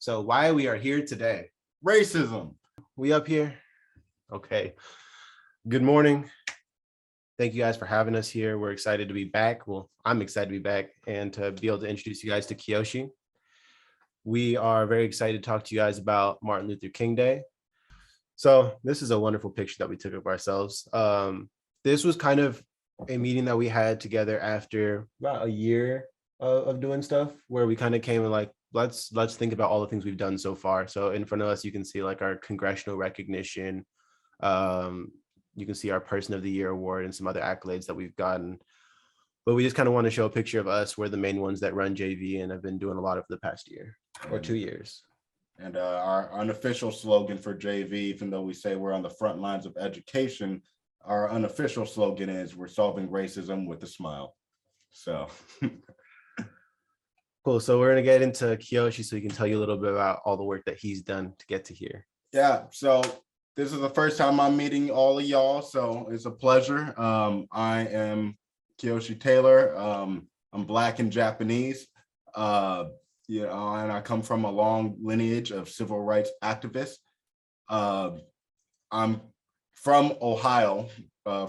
So why we are here today? Racism. We up here? Okay. Good morning. Thank you guys for having us here. We're excited to be back. Well, I'm excited to be back and to be able to introduce you guys to Kiyo. We are very excited to talk to you guys about Martin Luther King Day. So this is a wonderful picture that we took of ourselves. This was kind of a meeting that we had together after about a year of doing stuff, where we kind of came and like, let's think about all the things we've done so far. So in front of us, you can see like our congressional recognition. You can see our Person of the Year award and some other accolades that we've gotten. But we just kind of want to show a picture of us. We're the main ones that run JV and have been doing a lot of the past year or 2 years. And our unofficial slogan for JV, even though we say we're on the front lines of education, our unofficial slogan is we're solving racism with a smile. So cool. So we're going to get into Kiyo so he can tell you a little bit about all the work that he's done to get to here. Yeah, so this is the first time I'm meeting all of y'all, so it's a pleasure. I am Kiyo Taylor. I'm Black and Japanese. And I come from a long lineage of civil rights activists. I'm from Ohio,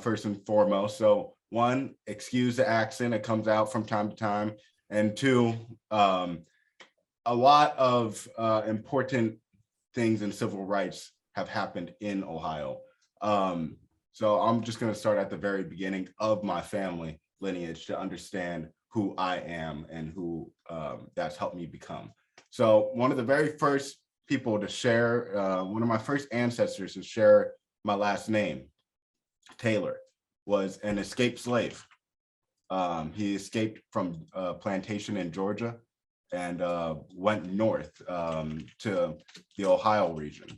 first and foremost. So one, excuse the accent, it comes out from time to time. And two, a lot of important things in civil rights have happened in Ohio. So I'm just gonna start at the very beginning of my family lineage to understand who I am and who that's helped me become. So one of the very first people to share, one of my first ancestors to share my last name, Taylor, was an escaped slave. He escaped from a plantation in Georgia and went north to the Ohio region.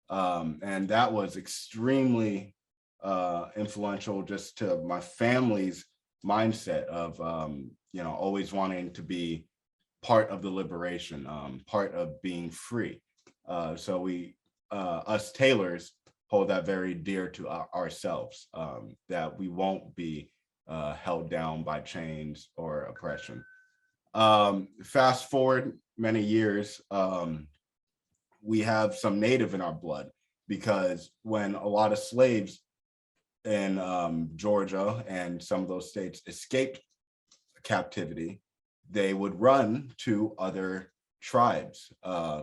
And that was extremely influential just to my family's mindset of always wanting to be part of the liberation, part of being free. So we us Taylors hold that very dear to ourselves, that we won't be held down by chains or oppression. Fast forward many years, we have some Native in our blood, because when a lot of slaves in Georgia and some of those states escaped captivity, they would run to other tribes,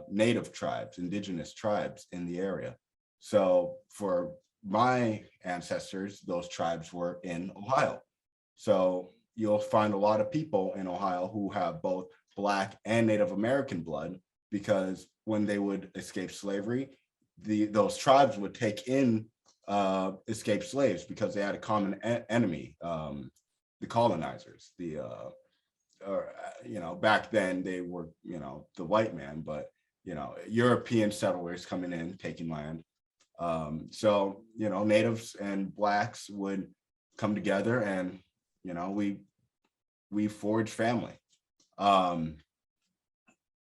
Native tribes, indigenous tribes in the area. So for my ancestors, those tribes were in Ohio. So you'll find a lot of people in Ohio who have both Black and Native American blood, because when they would escape slavery, those tribes would take in escaped slaves because they had a common enemy, the colonizers. Back then they were, the white man, but European settlers coming in, taking land. So Natives and Blacks would come together, and we forged family.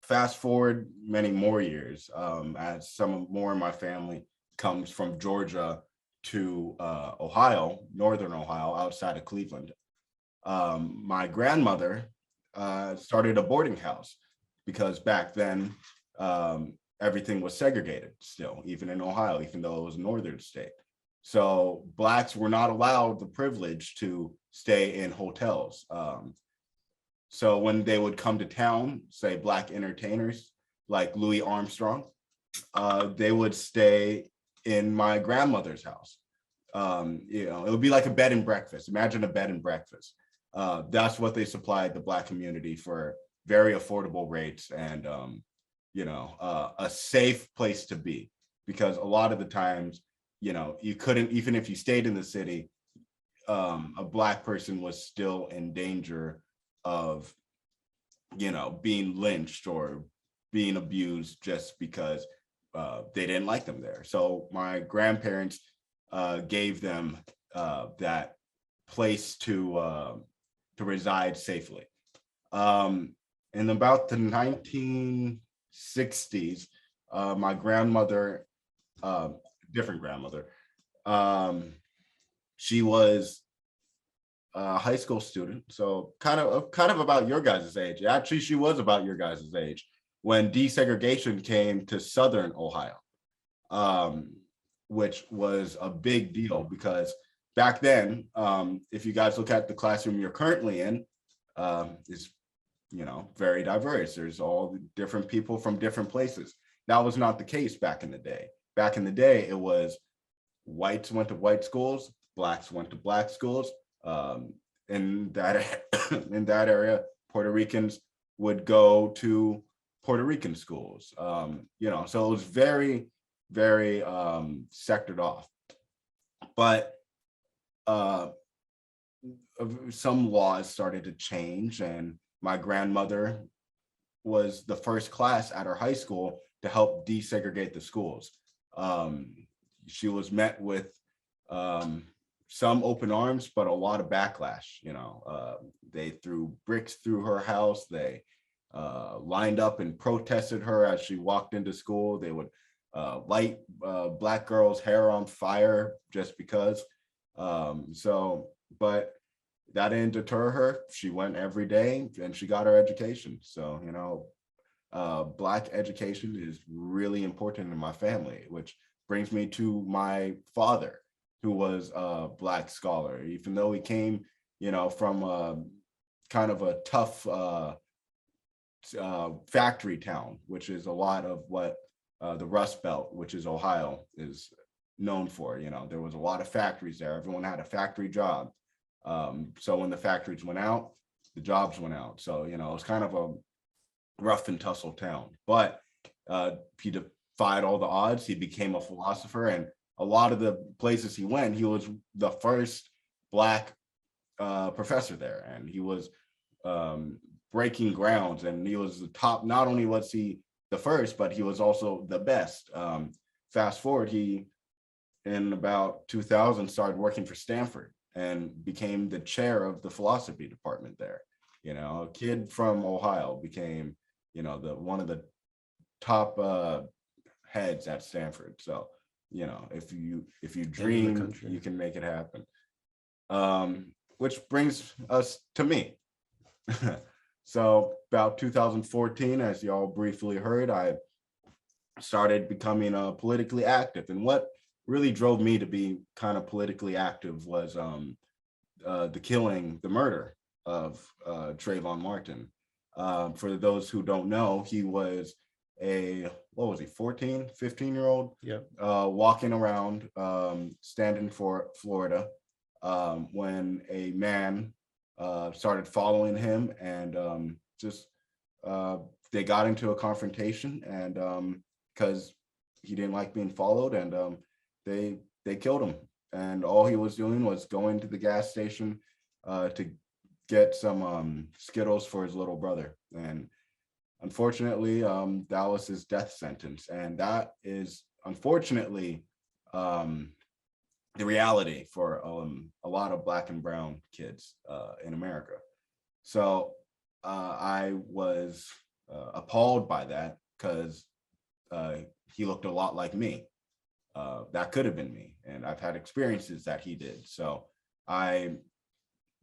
Fast forward many more years, as some more of my family comes from Georgia to Ohio, northern Ohio, outside of Cleveland. My grandmother started a boarding house, because back then everything was segregated still, even in Ohio, even though it was a northern state. So Blacks were not allowed the privilege to stay in hotels. So when they would come to town, say Black entertainers like Louis Armstrong, they would stay in my grandmother's house. It would be like a bed and breakfast. Imagine a bed and breakfast. That's what they supplied the Black community for very affordable rates, and a safe place to be, because a lot of the times, you couldn't, even if you stayed in the city, a Black person was still in danger of being lynched or being abused just because they didn't like them there. So my grandparents gave them that place to reside safely. In about the 1960s, my grandmother, different grandmother, she was a high school student, so kind of about your guys' age. Actually, she was about your guys' age. when desegregation came to Southern Ohio, which was a big deal because back then, if you guys look at the classroom you're currently in, it's, you know, very diverse. There's all the different people from different places. That was not the case back in the day. Back in the day, it was whites went to white schools, blacks went to black schools. In that in that area, Puerto Ricans would go to Puerto Rican schools. You know, so it was very, very sectored off. But some laws started to change, and my grandmother was the first class at her high school to help desegregate the schools. She was met with some open arms, but a lot of backlash. You know, they threw bricks through her house. They lined up and protested her as she walked into school. They would light black girls' hair on fire just because. But that didn't deter her. She went every day and she got her education. So, you know, Black education is really important in my family, which brings me to my father, who was a Black scholar. Even though he came, you know, from kind of a tough factory town, which is a lot of what the Rust Belt, which is Ohio, is known for. You know, there was a lot of factories there. Everyone had a factory job. So when the factories went out, the jobs went out. So, you know, it was kind of a rough and tussle town, but he defied all the odds. He became a philosopher, and a lot of the places he went, he was the first Black professor there, and he was breaking grounds, and he was the top. Not only was he the first, but he was also the best. Fast forward, he in about 2000 started working for Stanford and became the chair of the philosophy department there. You know, a kid from Ohio became, you know, one of the top heads at Stanford. So, you know, if you dream, you can make it happen. Which brings us to me. So about 2014, as y'all briefly heard, I started becoming politically active. And what really drove me to be kind of politically active was the murder of Trayvon Martin. For those who don't know, he was what was he, 14, 15-year-old? Yep. Walking around standing for Florida when a man started following him, and they got into a confrontation, and because he didn't like being followed, and they killed him. And all he was doing was going to the gas station to get some Skittles for his little brother. And unfortunately, that was his death sentence. And that is unfortunately the reality for a lot of Black and brown kids in America. So I was appalled by that, because he looked a lot like me. That could have been me, and I've had experiences that he did. So I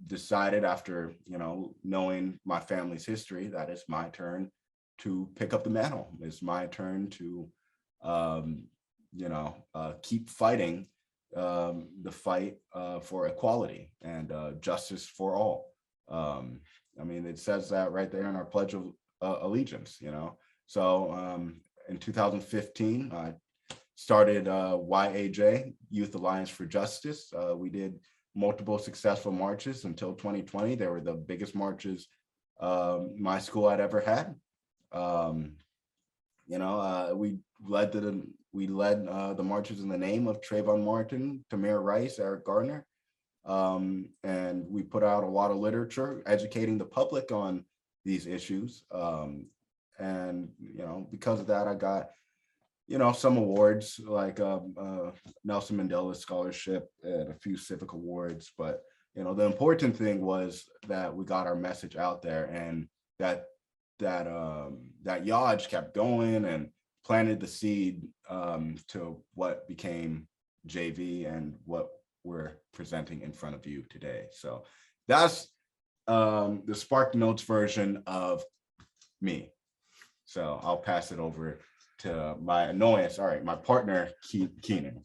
decided, after, you know, knowing my family's history, that it's my turn to pick up the mantle. It's my turn to keep fighting the fight for equality and justice for all. I mean, it says that right there in our Pledge of Allegiance, you know. So in 2015, I started YAJ, Youth Alliance for Justice. We did multiple successful marches until 2020. They were the biggest marches my school had ever had. We led the marches in the name of Trayvon Martin, Tamir Rice, Eric Gardner. And we put out a lot of literature educating the public on these issues. And, you know, because of that, I got, you know, some awards like Nelson Mandela Scholarship and a few civic awards. But, you know, the important thing was that we got our message out there, and that Yaj kept going and planted the seed to what became JV and what we're presenting in front of you today. So that's the Spark Notes version of me. So I'll pass it over to my annoyance. All right, my partner, Keenan.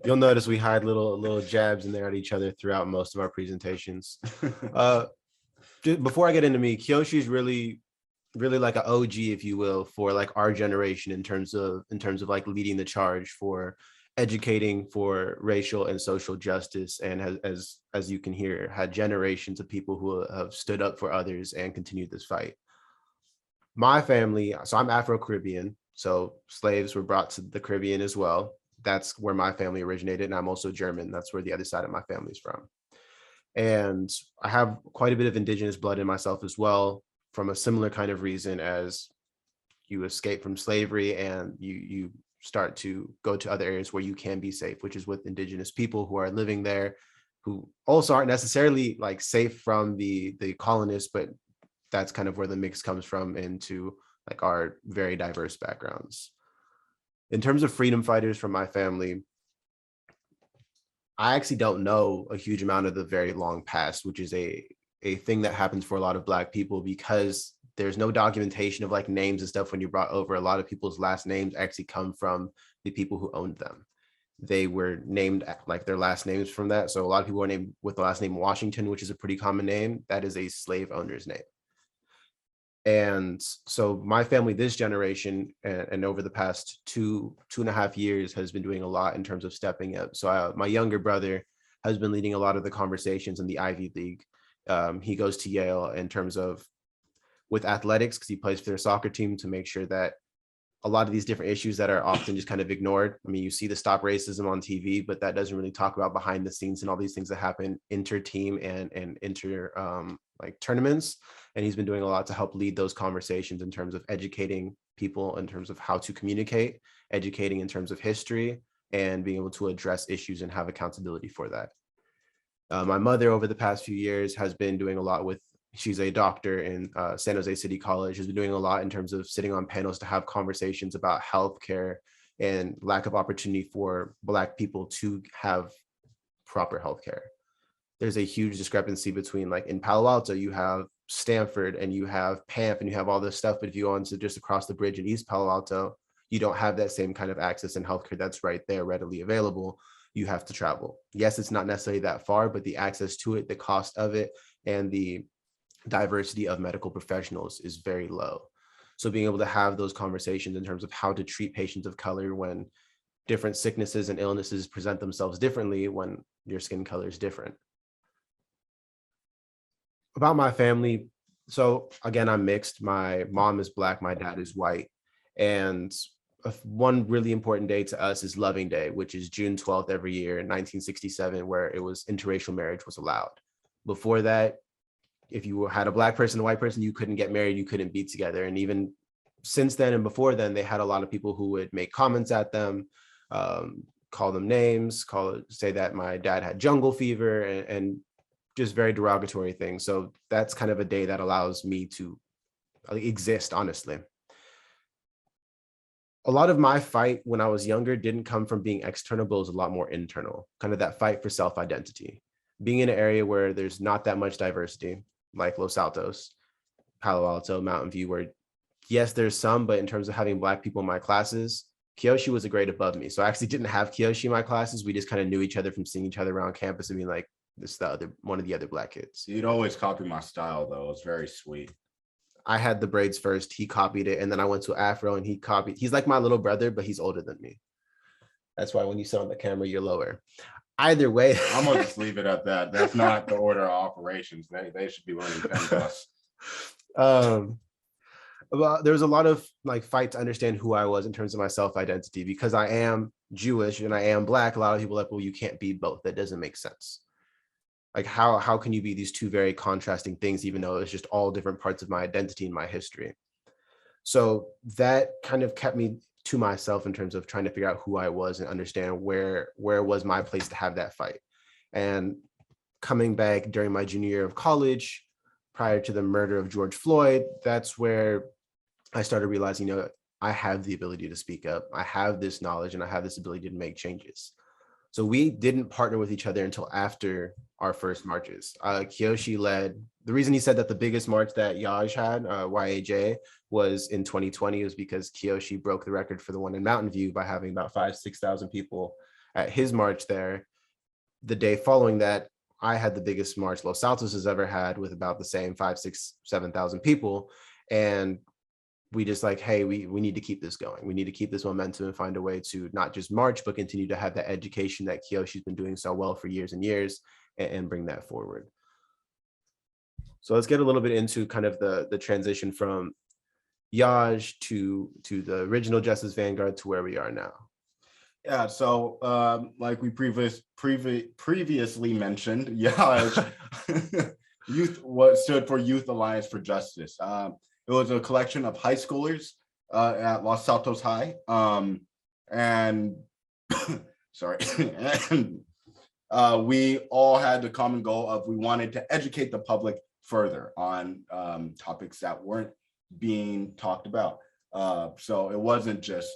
You'll notice we hide little jabs in there at each other throughout most of our presentations. Before I get into me, Kiyoshi's really like an OG, if you will, for like our generation in terms of like leading the charge for educating for racial and social justice, and has, as you can hear, had generations of people who have stood up for others and continued this fight. My family, so I'm Afro-Caribbean, so slaves were brought to the Caribbean as well. That's where my family originated, and I'm also German. That's where the other side of my family is from. And I have quite a bit of indigenous blood in myself as well, from a similar kind of reason as you escape from slavery and you start to go to other areas where you can be safe, which is with indigenous people who are living there, who also aren't necessarily like safe from the colonists, but that's kind of where the mix comes from into like our very diverse backgrounds. In terms of freedom fighters from my family, I actually don't know a huge amount of the very long past, which is a thing that happens for a lot of Black people, because there's no documentation of like names and stuff when you're brought over. A lot of people's last names actually come from the people who owned them. They were named like their last names from that. So a lot of people are named with the last name Washington, which is a pretty common name. That is a slave owner's name. And so my family, this generation, and over the past two and a half years, has been doing a lot in terms of stepping up. So my younger brother has been leading a lot of the conversations in the Ivy League. He goes to Yale in terms of with athletics, because he plays for their soccer team, to make sure that a lot of these different issues that are often just kind of ignored. I mean, you see the Stop Racism on TV, but that doesn't really talk about behind the scenes and all these things that happen inter-team and inter like tournaments. And he's been doing a lot to help lead those conversations in terms of educating people in terms of how to communicate, educating in terms of history, and being able to address issues and have accountability for that. My mother, over the past few years, has been doing a lot with, she's a doctor in San Jose City College, has been doing a lot in terms of sitting on panels to have conversations about healthcare and lack of opportunity for Black people to have proper healthcare. There's a huge discrepancy between, like in Palo Alto, you have Stanford and you have PAMP and you have all this stuff, but if you go on to just across the bridge in East Palo Alto, you don't have that same kind of access and healthcare that's right there readily available. You have to travel. Yes, it's not necessarily that far, but the access to it, the cost of it, and the diversity of medical professionals is very low. So being able to have those conversations in terms of how to treat patients of color when different sicknesses and illnesses present themselves differently when your skin color is different. About my family, so again, I'm mixed. My mom is Black, my dad is white. And one really important day to us is Loving Day, which is June 12th every year in 1967, where it was interracial marriage was allowed. Before that, if you had a Black person, a white person, you couldn't get married, you couldn't be together. And even since then and before then, they had a lot of people who would make comments at them, call them names, say that my dad had jungle fever, and just very derogatory things. So that's kind of a day that allows me to exist, honestly. A lot of my fight when I was younger didn't come from being external, but it was a lot more internal, kind of that fight for self-identity. Being in an area where there's not that much diversity, like Los Altos, Palo Alto, Mountain View, where yes, there's some, but in terms of having Black people in my classes, Kiyoshi was a grade above me. So I actually didn't have Kiyoshi in my classes. We just kind of knew each other from seeing each other around campus and being like, this is the other one of the other Black kids. You'd always copy my style, though. It's very sweet. I had the braids first, he copied it, and then I went to Afro and he copied. He's like my little brother, but he's older than me. That's why when you sit on the camera, you're lower. Either way, I'm gonna just leave it at that. That's not the order of operations. They should be learning PEMDAS. Well, there was a lot of like fight to understand who I was in terms of my self-identity, because I am Jewish and I am Black. A lot of people are like, well, you can't be both. That doesn't make sense. Like how can you be these two very contrasting things, even though it's just all different parts of my identity and my history? So that kind of kept me to myself in terms of trying to figure out who I was and understand where was my place to have that fight. And coming back during my junior year of college, prior to the murder of George Floyd, that's where I started realizing, you know, I have the ability to speak up. I have this knowledge and I have this ability to make changes. So we didn't partner with each other until after our first marches. Kiyoshi led, the reason he said that the biggest march that Yaj had, YAJ, was in 2020 was because Kiyoshi broke the record for the one in Mountain View by having about 6,000 people at his march there. The day following that, I had the biggest march Los Altos has ever had with about the same 5, 6, 7,000 people. And we just like, hey, we need to keep this going. We need to keep this momentum and find a way to not just march, but continue to have that education that Kiyoshi's been doing so well for years and years, and bring that forward. So let's get a little bit into kind of the transition from Yaj to the original Justice Vanguard to where we are now. Yeah, so like we previously mentioned, Yaj what stood for Youth Alliance for Justice. It was a collection of high schoolers at Los Altos High, and sorry, and we all had the common goal of we wanted to educate the public further on topics that weren't being talked about. So it wasn't just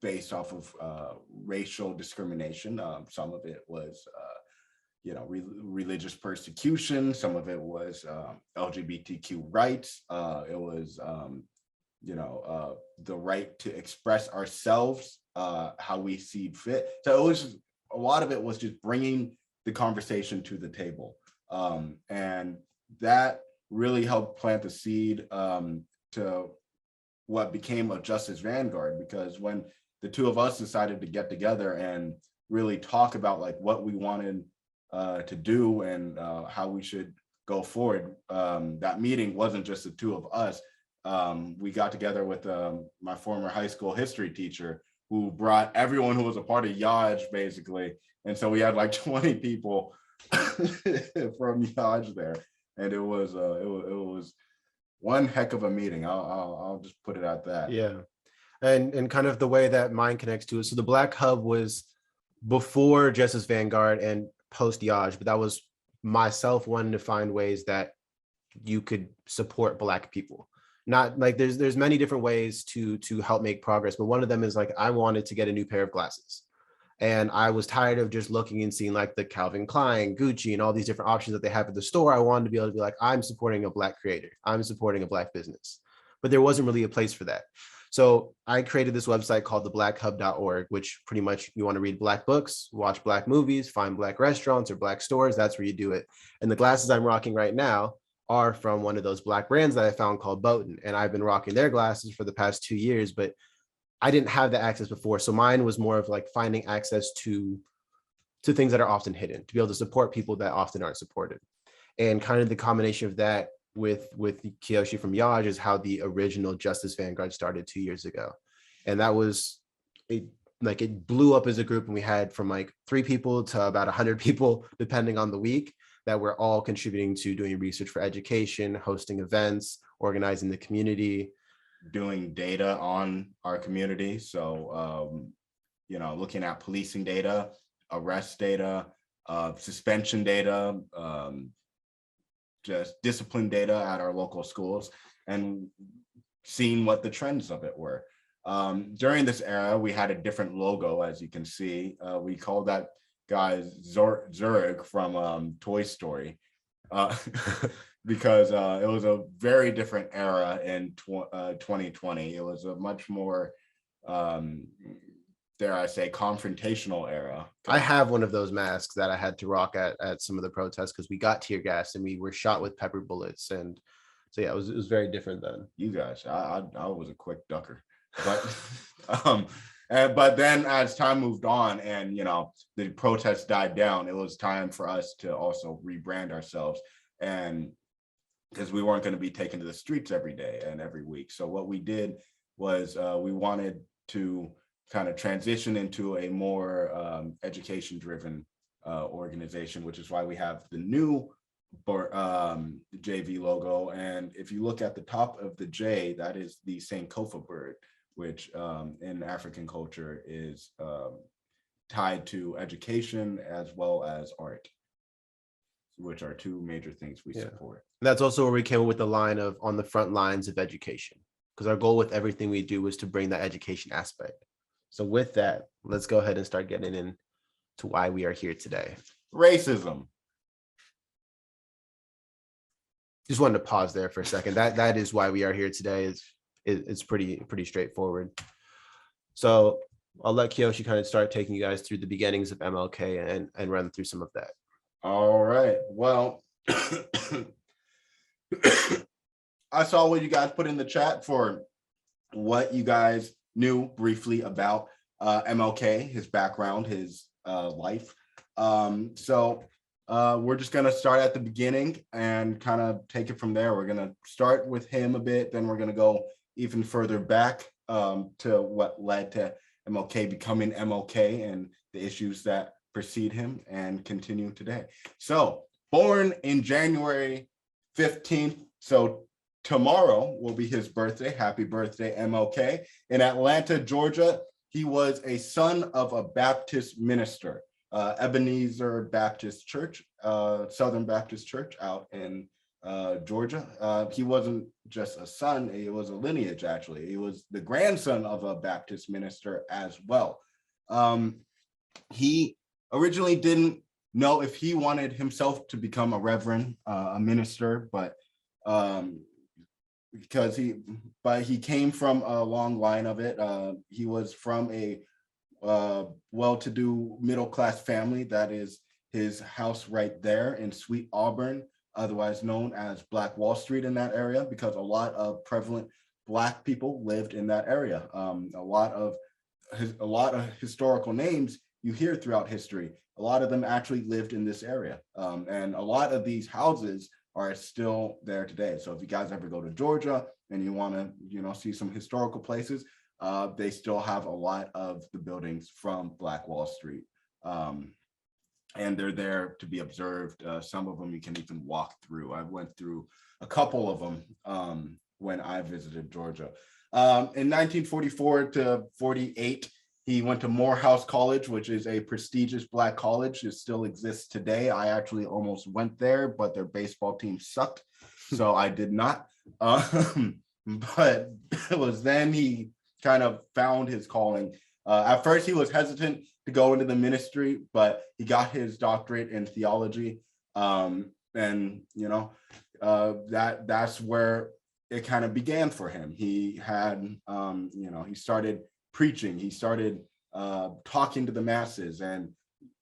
based off of racial discrimination. Some of it was religious persecution. Some of it was LGBTQ rights. It was, the right to express ourselves, how we see fit. So it was, a lot of it was just bringing the conversation to the table. And that really helped plant the seed to what became a Justice Vanguard, because when the two of us decided to get together and really talk about like what we wanted to do and how we should go forward. That meeting wasn't just the two of us. We got together with my former high school history teacher, who brought everyone who was a part of Yaj, basically. And so we had like 20 people from Yaj there. And it was one heck of a meeting. I'll just put it at that. Yeah. And kind of the way that mine connects to it. So the Black Hub was before Justice Vanguard and post Yaj, but that was myself wanting to find ways that you could support Black people. Not like there's many different ways to help make progress, but one of them is like I wanted to get a new pair of glasses, and I was tired of just looking and seeing like the Calvin Klein, Gucci, and all these different options that they have at the store. I wanted to be able to be like, I'm supporting a Black creator, I'm supporting a Black business, but there wasn't really a place for that. So I created this website called theblackhub.org, which pretty much you want to read Black books, watch Black movies, find Black restaurants or Black stores. That's where you do it. And the glasses I'm rocking right now are from one of those Black brands that I found called Bowden. And I've been rocking their glasses for the past 2 years, but I didn't have the access before. So mine was more of like finding access to things that are often hidden, to be able to support people that often aren't supported. And kind of the combination of that with Kiyoshi from Yaj is how the original Justice Vanguard started 2 years ago. And that was it blew up as a group, and we had from like 3 people to about 100 people, depending on the week, that were all contributing to doing research for education, hosting events, organizing the community, doing data on our community. So, looking at policing data, arrest data, suspension data, just discipline data at our local schools, and seeing what the trends of it were. During this era, we had a different logo, as you can see. We called that guy Zurich from Toy Story, because it was a very different era in 2020. It was a much more, dare I say, confrontational era. I have one of those masks that I had to rock at some of the protests because we got tear gas and we were shot with pepper bullets. And so, yeah, it was very different then. You guys, I was a quick ducker. But but then as time moved on and the protests died down, it was time for us to also rebrand ourselves, and because we weren't going to be taken to the streets every day and every week. So what we did was we wanted to kind of transition into a more education driven organization, which is why we have the new JV logo. And if you look at the top of the J, that is the Sankofa bird, which in African culture is tied to education as well as art, which are 2 major things we support. That's also where we came up with the line of on the front lines of education, because our goal with everything we do is to bring that education aspect. So with that, let's go ahead and start getting into to why we are here today. Racism. Just wanted to pause there for a second. That is why we are here today. It's pretty straightforward. So I'll let Kiyoshi kind of start taking you guys through the beginnings of MLK and run through some of that. All right. Well, I saw what you guys put in the chat for what you guys knew briefly about MLK, his background, his life. So we're just going to start at the beginning and kind of take it from there. We're going to start with him a bit, then we're going to go even further back to what led to MLK becoming MLK and the issues that precede him and continue today. So born in January 15th, so tomorrow will be his birthday. Happy birthday, MLK. In Atlanta, Georgia, he was a son of a Baptist minister, Ebenezer Baptist Church, Southern Baptist Church out in Georgia. He wasn't just a son, it was a lineage, actually. He was the grandson of a Baptist minister as well. He originally didn't know if he wanted himself to become a reverend, a minister, but because he came from a long line of it. He was from a well-to-do middle-class family. That is his house right there in Sweet Auburn, otherwise known as Black Wall Street in that area, because a lot of prevalent Black people lived in that area. A lot of historical names you hear throughout history, a lot of them actually lived in this area. And a lot of these houses are still there today. So if you guys ever go to Georgia and you want to, see some historical places, they still have a lot of the buildings from Black Wall Street. And they're there to be observed. Some of them you can even walk through. I went through a couple of them when I visited Georgia. In 1944 to 48, he went to Morehouse College, which is a prestigious Black college. It still exists today. I actually almost went there, but their baseball team sucked, so I did not. But it was then he kind of found his calling. At first, he was hesitant to go into the ministry, but he got his doctorate in theology. And that's where it kind of began for him. He had, he started preaching, he started talking to the masses. And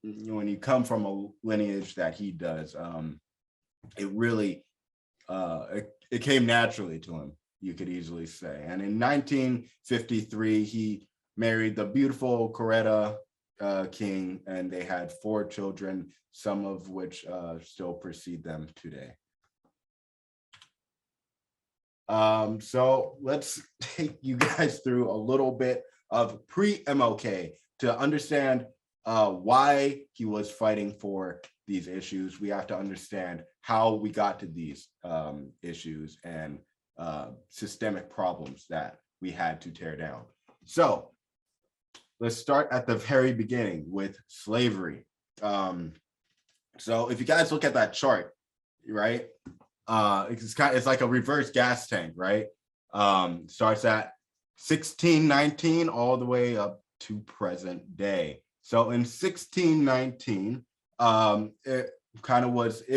when you come from a lineage that he does, it really, it came naturally to him, you could easily say. And in 1953, he married the beautiful Coretta King, and they had 4 children, some of which still precede them today. So let's take you guys through a little bit of pre-MLK to understand why he was fighting for these issues. We have to understand how we got to these issues and systemic problems that we had to tear down. So let's start at the very beginning with slavery. So if you guys look at that chart, right? It's like a reverse gas tank, right? Starts at 1619 all the way up to present day. So in 1619, it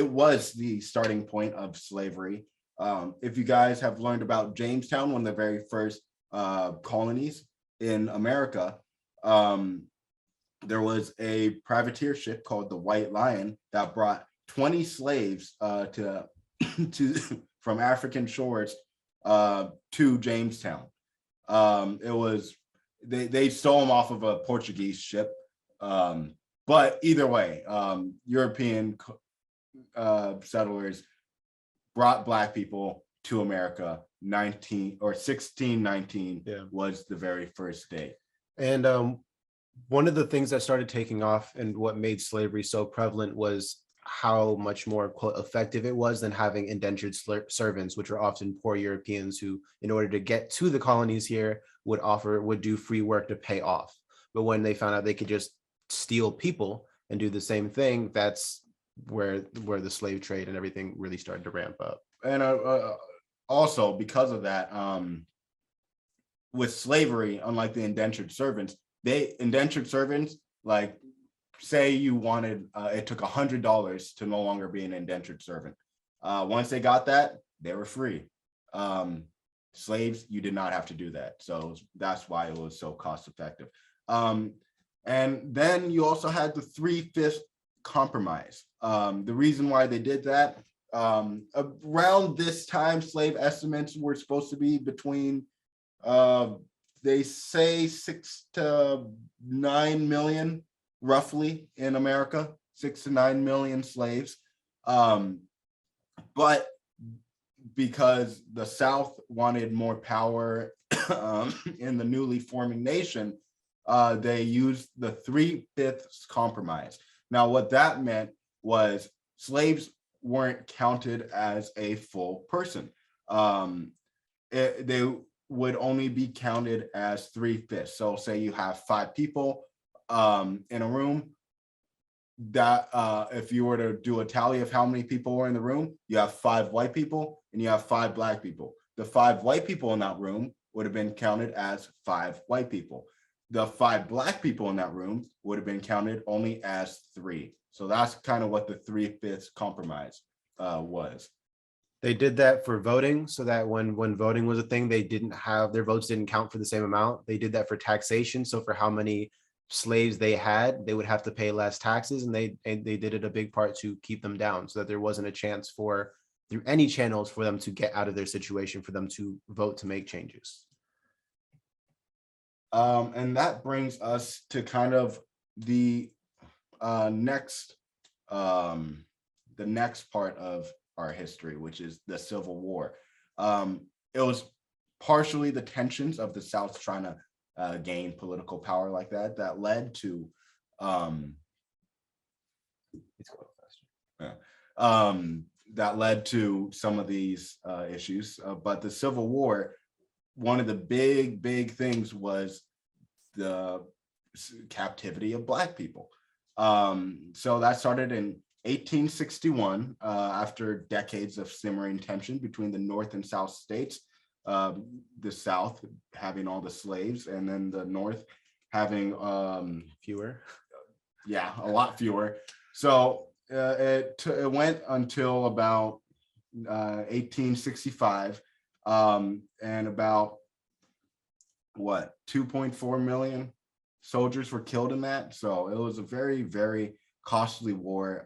was the starting point of slavery. If you guys have learned about Jamestown, one of the very first colonies in America, there was a privateer ship called the White Lion that brought 20 slaves from African shores to Jamestown. They stole them off of a Portuguese ship, but either way, European settlers brought Black people to America. 1619 was the very first day. And one of the things that started taking off and what made slavery so prevalent was how much more, quote, effective it was than having indentured servants, which are often poor Europeans who, in order to get to the colonies here, would do free work to pay off. But when they found out they could just steal people and do the same thing, that's where the slave trade and everything really started to ramp up. And also because of that, with slavery, unlike the indentured servants, like say you wanted, it took $100 to no longer be an indentured servant. Once they got that, they were free. Slaves, you did not have to do that. So that's why it was so cost effective. And then you also had the 3/5 compromise. The reason why they did that, around this time, slave estimates were supposed to be between, they say 6 to 9 million, roughly, in America, 6 to 9 million slaves. But because the South wanted more power in the newly forming nation, they used the 3/5 compromise. Now, what that meant was slaves weren't counted as a full person. They would only be counted as 3/5. So say you have 5 people in a room, that if you were to do a tally of how many people were in the room, you have 5 white people and you have 5 black people. The 5 white people in that room would have been counted as 5 white people. The 5 black people in that room would have been counted only as 3. So that's kind of what the 3/5 compromise was. They did that for voting so that when voting was a thing, they didn't have, their votes didn't count for the same amount. They did that for taxation. So for how many slaves they had, they would have to pay less taxes, and they did it a big part to keep them down so that there wasn't a chance for, through any channels, for them to get out of their situation, for them to vote to make changes. And that brings us to kind of the next part of our history, which is the Civil War. It was partially the tensions of the South trying to gain political power like that led to some of these issues. But the Civil War, one of the big things was the captivity of Black people. So that started in 1861, after decades of simmering tension between the North and South states. The South having all the slaves, and then the North having fewer. Yeah, a lot fewer. So it went until about 1865, and about 2.4 million soldiers were killed in that. So it was a very costly war.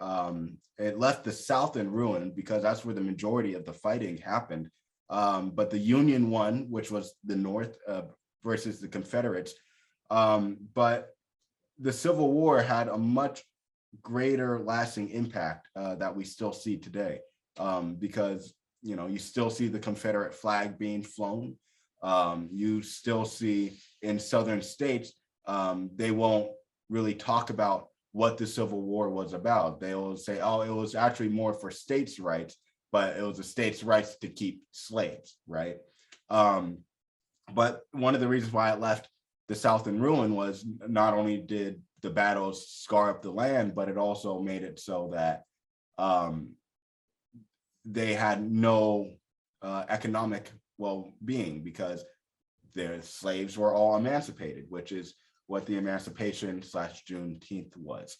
It left the South in ruin because that's where the majority of the fighting happened. But the Union won, which was the North versus the Confederates. But the Civil War had a much greater lasting impact that we still see today, because you still see the Confederate flag being flown. You still see in southern states, they won't really talk about what the Civil War was about. They will say, oh, it was actually more for states' rights, but it was the states' rights to keep slaves, right? But one of the reasons why it left the South in ruin was not only did the battles scar up the land, but it also made it so that they had no economic well-being because their slaves were all emancipated, which is what the Emancipation / Juneteenth was.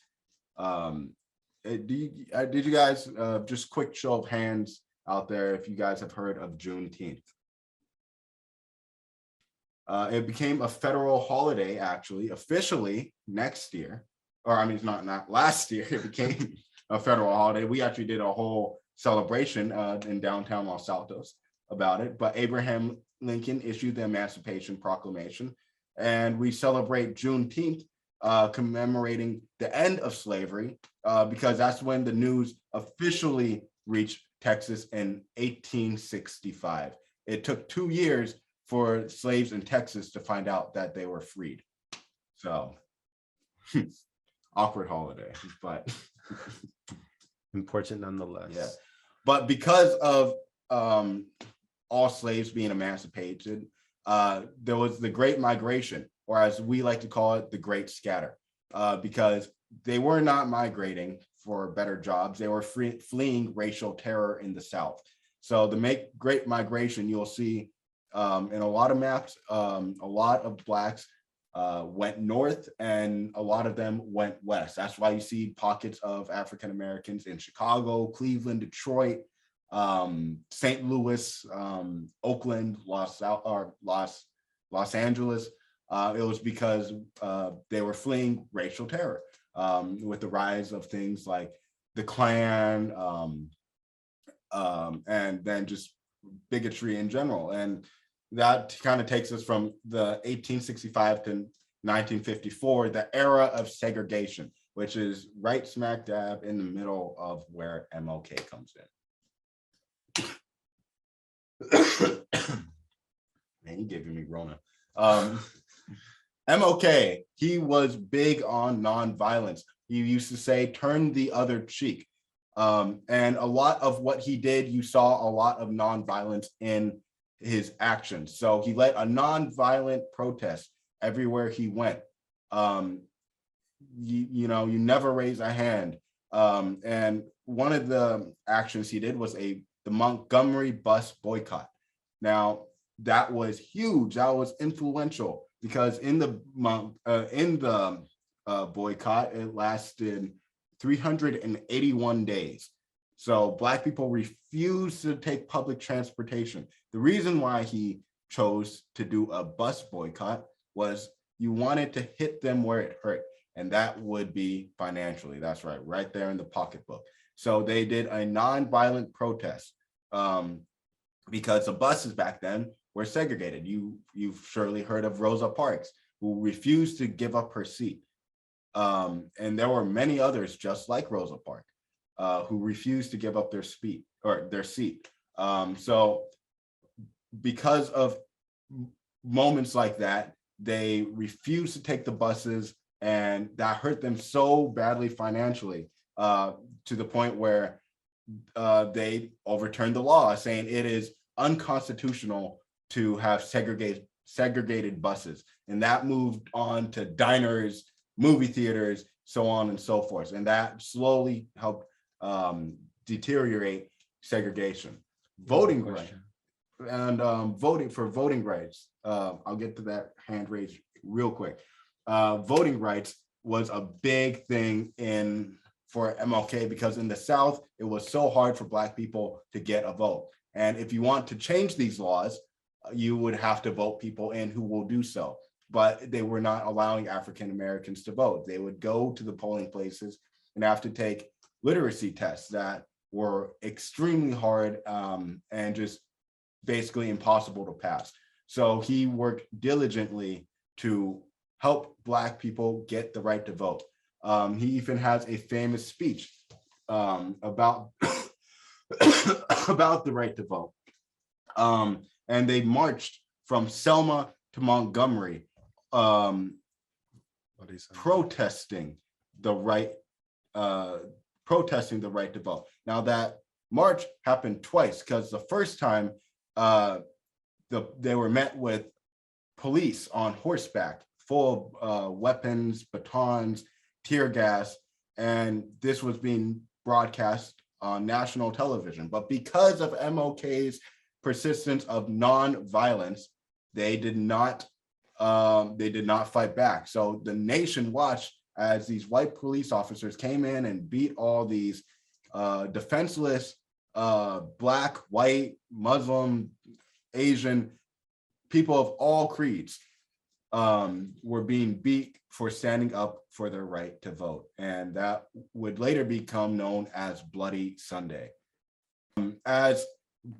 Did you guys, just quick show of hands out there if you guys have heard of Juneteenth? It became a federal holiday, actually, officially next year, or I mean, it's not last year. It became a federal holiday. We actually did a whole celebration in downtown Los Altos about it, but Abraham Lincoln issued the Emancipation Proclamation, and we celebrate Juneteenth, commemorating the end of slavery, because that's when the news officially reached Texas in 1865. It took 2 years for slaves in Texas to find out that they were freed. So awkward holiday, but important nonetheless. Yeah, but because of all slaves being emancipated, there was the Great Migration, or as we like to call it, the Great Scatter, because they were not migrating for better jobs. They were fleeing racial terror in the South. So the Great Migration, you'll see in a lot of maps, a lot of Blacks went north, and a lot of them went west. That's why you see pockets of African Americans in Chicago, Cleveland, Detroit, St. Louis, Oakland, Los Angeles. It was because they were fleeing racial terror with the rise of things like the Klan, and then just bigotry in general. And that kind of takes us from the 1865 to 1954, the era of segregation, which is right smack dab in the middle of where MLK comes in. Man, he giving me Rona. MLK, he was big on nonviolence. He used to say, turn the other cheek. And a lot of what he did, you saw a lot of nonviolence in his actions. So he led a nonviolent protest everywhere he went. You never raise a hand. And one of the actions he did was the Montgomery bus boycott. Now, that was huge. That was influential because in the boycott, it lasted 381 days. So Black people refused to take public transportation. The reason why he chose to do a bus boycott was you wanted to hit them where it hurt, and that would be financially. That's right there in the pocketbook. So they did a nonviolent protest because the buses back then were segregated. You've surely heard of Rosa Parks, who refused to give up her seat. And there were many others just like Rosa Parks who refused to give up their seat. So because of moments like that, they refused to take the buses, and that hurt them so badly financially to the point where they overturned the law, saying it is unconstitutional to have segregated buses. And that moved on to diners, movie theaters, so on and so forth. And that slowly helped deteriorate segregation. Voting rights and voting rights. I'll get to that hand raised real quick. Voting rights was a big thing for MLK because in the South, it was so hard for Black people to get a vote. And if you want to change these laws, you would have to vote people in who will do so. But they were not allowing African Americans to vote. They would go to the polling places and have to take literacy tests that were extremely hard and just basically impossible to pass. So he worked diligently to help Black people get the right to vote. He even has a famous speech about about the right to vote. And they marched from Selma to Montgomery, protesting the right to vote. Now that march happened twice, because the first time they were met with police on horseback, full of weapons, batons, tear gas, and this was being broadcast on national television. But because of MLK's persistence of non-violence, they did not fight back. So the nation watched as these white police officers came in and beat all these defenseless Black, white, Muslim, Asian people of all creeds were being beat for standing up for their right to vote. And that would later become known as Bloody Sunday. As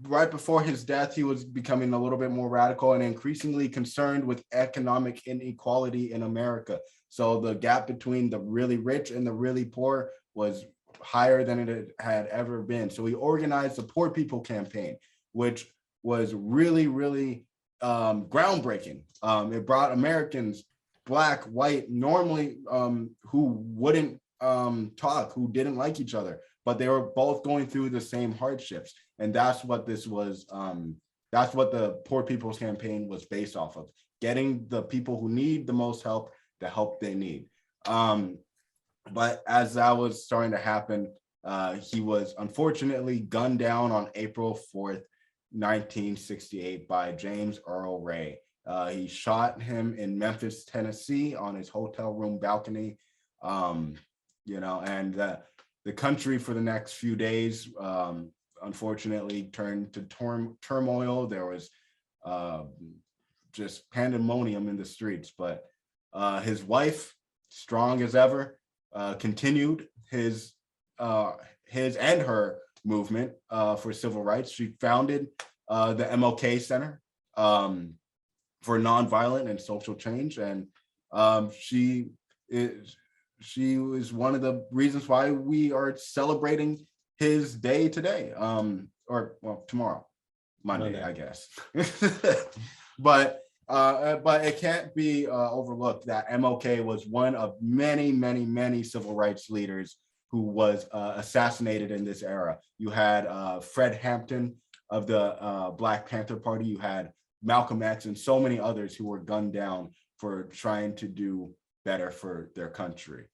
right before his death, he was becoming a little bit more radical and increasingly concerned with economic inequality in America. So the gap between the really rich and the really poor was higher than it had ever been. So he organized the Poor People Campaign, which was really, really groundbreaking. It brought Americans, Black, white, normally who wouldn't talk, who didn't like each other, but they were both going through the same hardships. And that's what this was, that's what the Poor People's Campaign was based off of, getting the people who need the most help, the help they need. But as that was starting to happen, he was unfortunately gunned down on April 4th, 1968 by James Earl Ray. He shot him in Memphis, Tennessee on his hotel room balcony. You know, and the country for the next few days, unfortunately, turned to turmoil. There was just pandemonium in the streets, but his wife, strong as ever, continued his and her movement for civil rights. She founded the MLK Center for Nonviolent and Social Change, and she was one of the reasons why we are celebrating his day today, or well, tomorrow, Monday. I guess. But it can't be overlooked that MLK was one of many civil rights leaders who was assassinated in this era. You had Fred Hampton of the Black Panther Party. You had Malcolm X and so many others who were gunned down for trying to do better for their country.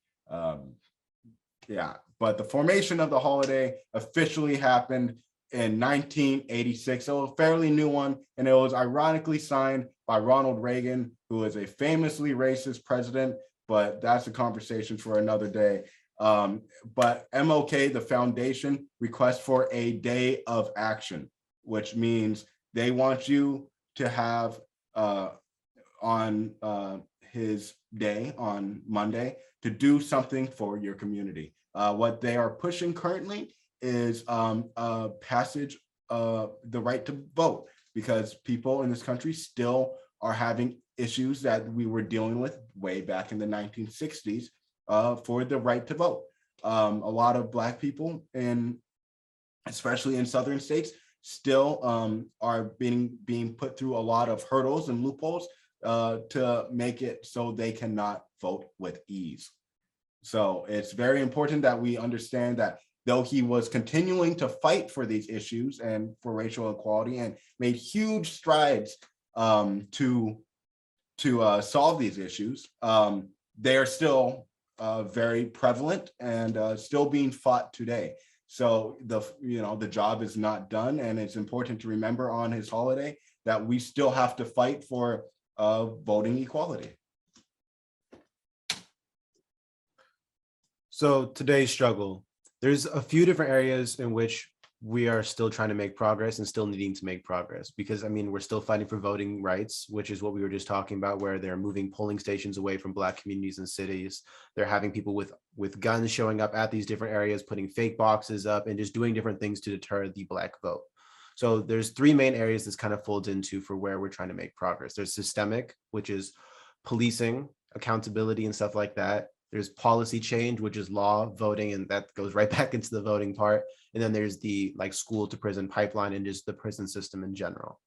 Yeah, but the formation of the holiday officially happened in 1986. So a fairly new one, and it was ironically signed by Ronald Reagan, who is a famously racist president, but that's a conversation for another day. But MLK, the foundation, requests for a day of action, which means they want you to have on his day on Monday to do something for your community. What they are pushing currently is passage of the right to vote, because people in this country still are having issues that we were dealing with way back in the 1960s for the right to vote. A lot of Black people, especially in southern states, still are being put through a lot of hurdles and loopholes to make it so they cannot vote with ease. So it's very important that we understand that though he was continuing to fight for these issues and for racial equality and made huge strides to solve these issues, they are still very prevalent and still being fought today. So the job is not done, and it's important to remember on his holiday that we still have to fight for voting equality. So today's struggle, there's a few different areas in which we are still trying to make progress and still needing to make progress, because I mean, we're still fighting for voting rights, which is what we were just talking about, where they're moving polling stations away from Black communities and cities. They're having people with guns showing up at these different areas, putting fake boxes up and just doing different things to deter the Black vote. So there's three main areas this kind of folds into for where we're trying to make progress. There's systemic, which is policing, accountability and stuff like that. There's policy change, which is law, voting, and that goes right back into the voting part. And then there's the school to prison pipeline and just the prison system in general.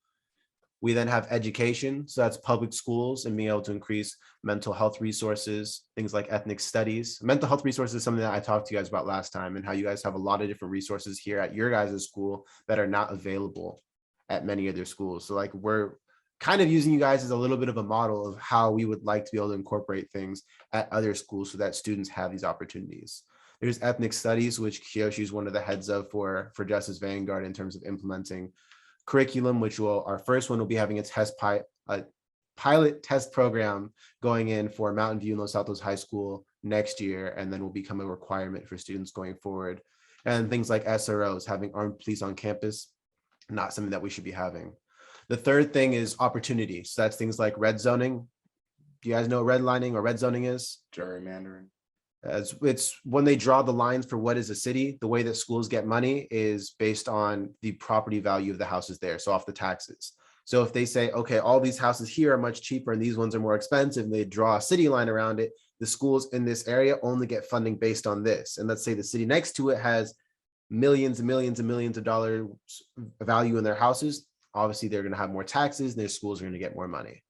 We then have education. So that's public schools and being able to increase mental health resources, things like ethnic studies. Mental health resources is something that I talked to you guys about last time, and how you guys have a lot of different resources here at your guys' school that are not available at many other schools. So we're kind of using you guys as a little bit of a model of how we would like to be able to incorporate things at other schools so that students have these opportunities. There's ethnic studies, which Kiyo is one of the heads of for Justice Vanguard in terms of implementing curriculum, which our first one will be having a pilot test program going in for Mountain View and Los Altos High School next year, and then will become a requirement for students going forward. And things like SROs, having armed police on campus, not something that we should be having. The third thing is opportunity. So that's things like red zoning. Do you guys know what redlining or red zoning is? Gerrymandering. It's when they draw the lines for what is a city. The way that schools get money is based on the property value of the houses there, so off the taxes. So if they say, okay, all these houses here are much cheaper and these ones are more expensive, and they draw a city line around it, the schools in this area only get funding based on this. And let's say the city next to it has millions and millions and millions of dollars value in their houses. Obviously, they're going to have more taxes and their schools are going to get more money.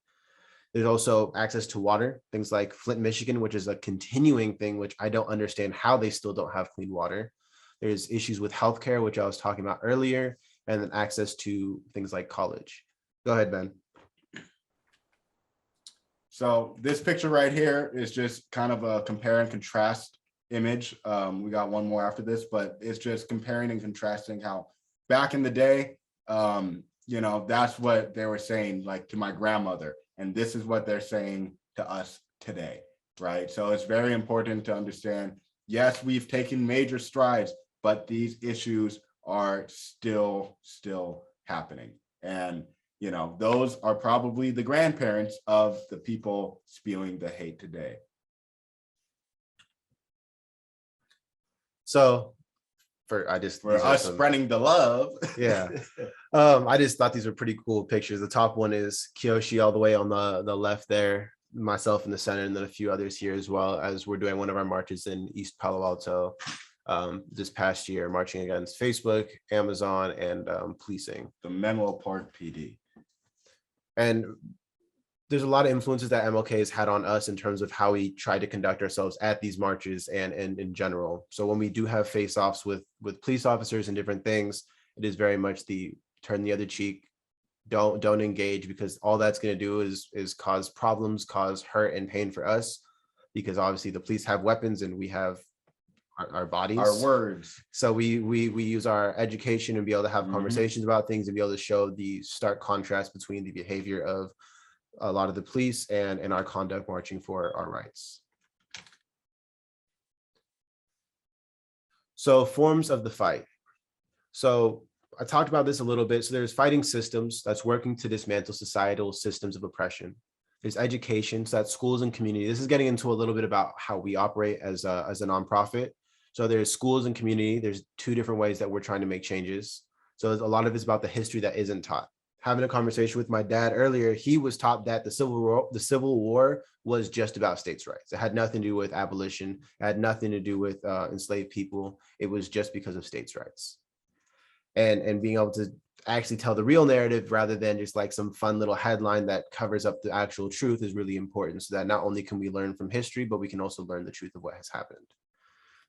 There's also access to water, things like Flint, Michigan, which is a continuing thing, which I don't understand how they still don't have clean water. There's issues with healthcare, which I was talking about earlier, and then access to things like college. Go ahead, Ben. So this picture right here is just kind of a compare and contrast image. We got one more after this, but it's just comparing and contrasting how back in the day, that's what they were saying, like to my grandmother, and this is what they're saying to us today, right? So it's very important to understand, yes, we've taken major strides, but these issues are still happening. And, those are probably the grandparents of the people spewing the hate today. So for us spreading the love. Yeah. I just thought these were pretty cool pictures. The top one is Kiyoshi all the way on the left there, myself in the center, and then a few others here as well, as we're doing one of our marches in East Palo Alto this past year, marching against Facebook, Amazon, and policing. The Menlo Park PD. And there's a lot of influences that MLK has had on us in terms of how we try to conduct ourselves at these marches and in general. So when we do have face-offs with police officers and different things, it is very much the turn the other cheek, don't engage, because all that's going to do is cause problems, cause hurt and pain for us, because obviously the police have weapons and we have our bodies, our words. So we use our education and be able to have conversations about things and be able to show the stark contrast between the behavior of a lot of the police and our conduct marching for our rights. So forms of the fight. So I talked about this a little bit. So there's fighting systems that's working to dismantle societal systems of oppression. There's education, so that's schools and community. This is getting into a little bit about how we operate as a nonprofit. So there's schools and community. There's two different ways that we're trying to make changes. So a lot of it's about the history that isn't taught. Having a conversation with my dad earlier, he was taught that the Civil War was just about states' rights. It had nothing to do with abolition. It had nothing to do with enslaved people. It was just because of states' rights. And being able to actually tell the real narrative rather than just like some fun little headline that covers up the actual truth is really important, so that not only can we learn from history, but we can also learn the truth of what has happened.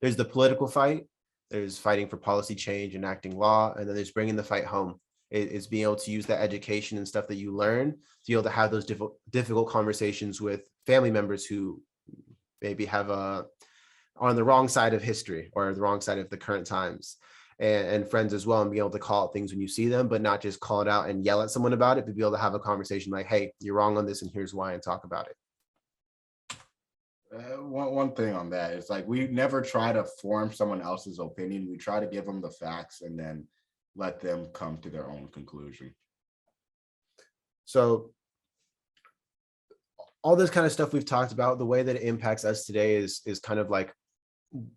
There's the political fight. There's fighting for policy change, enacting law, and then there's bringing the fight home. It's being able to use that education and stuff that you learn to be able to have those difficult conversations with family members who maybe are on the wrong side of history or the wrong side of the current times, and friends as well, and be able to call out things when you see them, but not just call it out and yell at someone about it, but be able to have a conversation like, hey, you're wrong on this and here's why, and talk about it. One thing on that is, like, we never try to form someone else's opinion. We try to give them the facts and then let them come to their own conclusion. So all this kind of stuff we've talked about, the way that it impacts us today is kind of like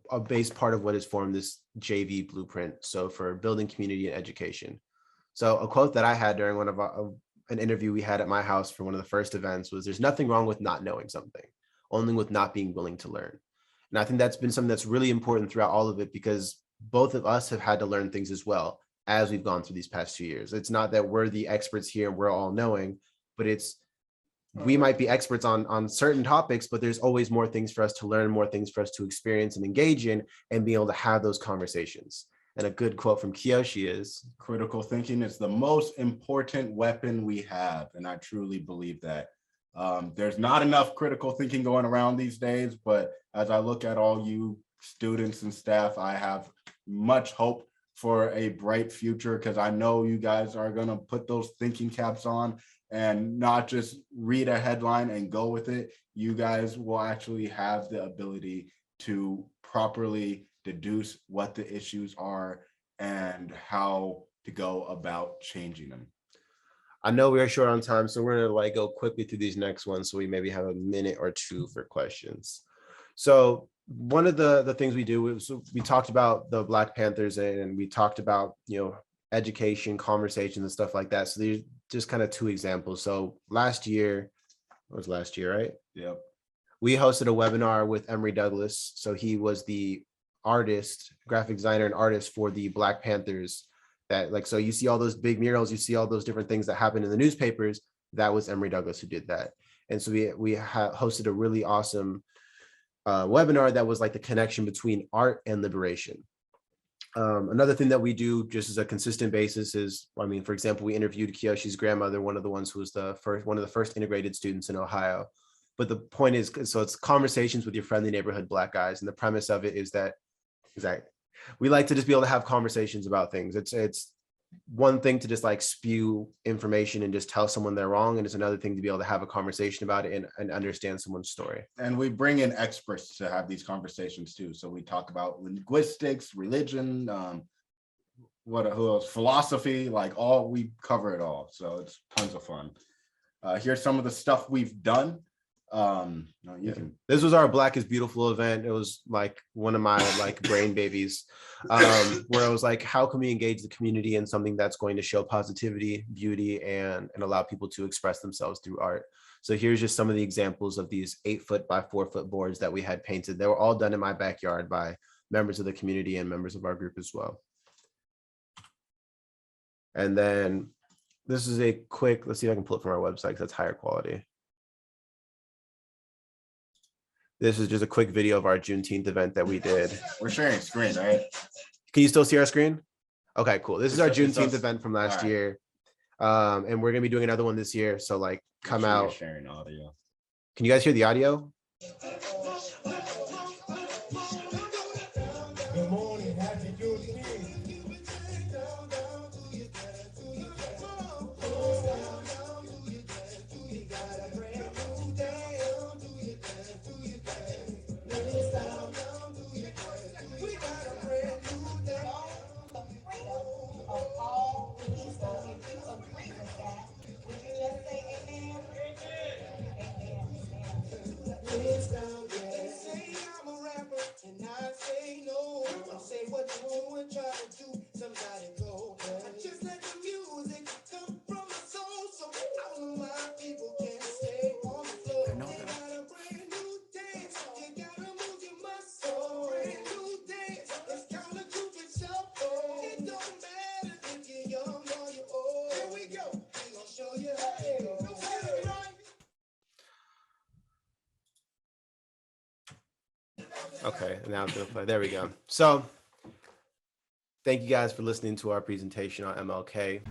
a base part of what has formed this JV blueprint. So for building community and education. So a quote that I had during one of an interview we had at my house for one of the first events was, there's nothing wrong with not knowing something, only with not being willing to learn. And I think that's been something that's really important throughout all of it, because both of us have had to learn things as well as we've gone through these past 2 years. It's not that we're the experts here and we're all knowing, but we might be experts on certain topics, but there's always more things for us to learn, more things for us to experience and engage in, and be able to have those conversations. And a good quote from Kiyoshi is, critical thinking is the most important weapon we have. And I truly believe that. There's not enough critical thinking going around these days, but as I look at all you students and staff, I have much hope for a bright future, because I know you guys are going to put those thinking caps on and not just read a headline and go with it. You guys will actually have the ability to properly deduce what the issues are and how to go about changing them. I know we are short on time, so we're going to go quickly through these next ones, so we maybe have a minute or two for questions. So one of the things we do is, we talked about the Black Panthers and we talked about, education, conversations and stuff like that. So these just kind of two examples. So last year, it was last year, right? Yep. We hosted a webinar with Emory Douglas. So he was the artist, graphic designer and artist for the Black Panthers. That, so you see all those big murals, you see all those different things that happen in the newspapers. That was Emory Douglas who did that. And so we hosted a really awesome webinar that was like the connection between art and liberation. Another thing that we do just as a consistent basis is, for example, we interviewed Kiyoshi's grandmother, one of the ones who was one of the first integrated students in Ohio. But the point is, so it's conversations with your friendly neighborhood Black guys. And the premise of it is that, exactly, we like to just be able to have conversations about things. It's one thing to just like spew information and just tell someone they're wrong, and it's another thing to be able to have a conversation about it and understand someone's story. And we bring in experts to have these conversations too. So we talk about linguistics, religion, who else? Philosophy, we cover it all. So it's tons of fun. Here's some of the stuff we've done. This was our Black is Beautiful event. It was like one of my like brain babies, where I was like, how can we engage the community in something that's going to show positivity, beauty, and allow people to express themselves through art. So here's just some of the examples of these 8-foot by 4-foot boards that we had painted. They were all done in my backyard by members of the community and members of our group as well. And then this is a quick, let's see if I can pull it from our website because that's higher quality. This is just a quick video of our Juneteenth event that we did. We're sharing screen, right? Can you still see our screen? Okay, cool. This is our Juneteenth event from last year. And we're gonna be doing another one this year. So like come out. Sharing audio. Can you guys hear the audio? Good morning, happy Juneteenth. Okay, and now it's gonna play. There we go. So thank you guys for listening to our presentation on MLK.